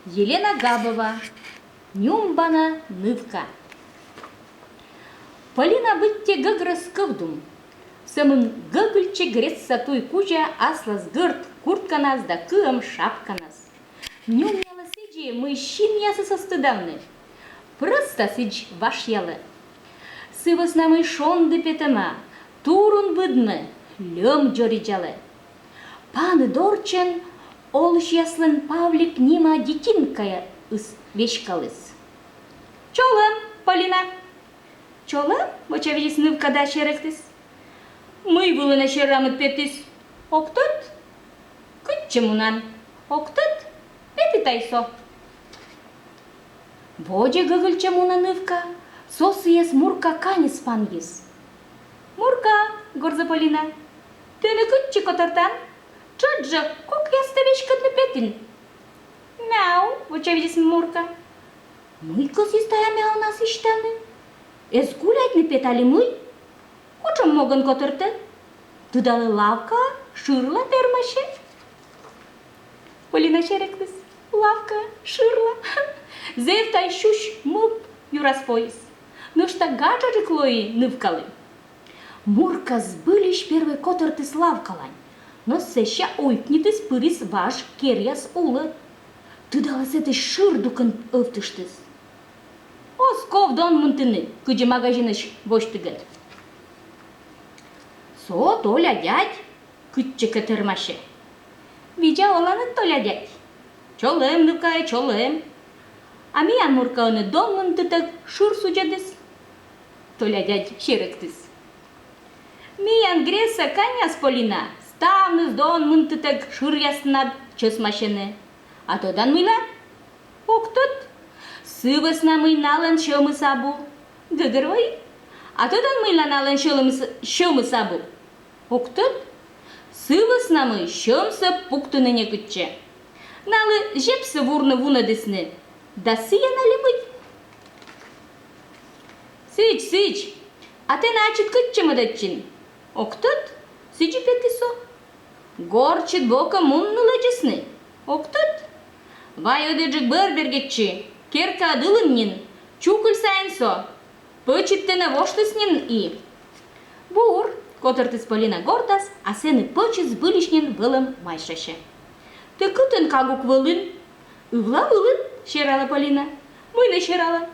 Елена Габова. Нюмбана нывка. Полина бытте гыгрыс кывдум. Сымын гыгыльче грец сатуй кужа аслас гырт куртканас да кыым шапканас. Нюмняла сиджи мыщин ясы состыдавны. Просто сидж ваш ялы. Сывыс намы шонды петема, турун быдмы, лём джориджалы. Паны дорчен олыш яслын Павлик нима детинкая ыс вешкалыс. Чолым, Полина. Чолым, очевидец нывкада шеректис. Мы вылына шерамыт петис. Октот? Кытчымунан. Октот? Пети тайсо. Воже гыгылчымуна нывка. Сосыес Мурка канис пангис. Мурка, горза Полина. Тыны кытчы котартан? Чаджа, кок яста вешкатны петин. Мяу, очевидец Мурка. Мы косистая мяу нас иштаны. Эс гулятны петали мы. Кучам моган котырты? Тудалы лавка, шырла термаше. Полина шеректис. Лавка, шырла. Зевтай шуш муп юрас пояс. Ну что гаджары клои нывкалы. Мурка сбылищ первый котырты славкалань. Но сеща ойпнитис пырис ваш керяс улы. Тудалас эти шырдукын өвтыштыс. Осков дон мунтыны, кыджи магазиныш боштыгын. Со толя дядь, кытчы кытырмашы. Видя оланы толя дядь. Чолым, нывкай, чолым. А миян Мурка оны дон мунтытык шыр суджадыс. Толя дядь шеректыс. Миян греса каняс Полина, ставныз дон мунтытык шыр яснад чысмашыны. А тодан мыйла? Октот. Сывысна мый налын шымы сабу. Гыгырвай. А тодан мыйла налын шымы сабу. Октот. Сывысна мый шымсы пуктыныне кытче. Налы жепсы вурны вунадысны. Да сыянали мый. Сыч. А ты начит кытче мыдатчин. Октот. Сычи петисо. Горчит бока муннула чесны. Октот. Вай ödecik бörбергетчи. Керка адылыннин. Чукыл сайынсо. Пычыттыны воштыснин и. Бур. Котыртыс Полина гордас, а сыны пычыс былишнин вылым майшашы. Ты кытын кагук вылын? Ывла вылын, шерала Полина. Мыйны шерала.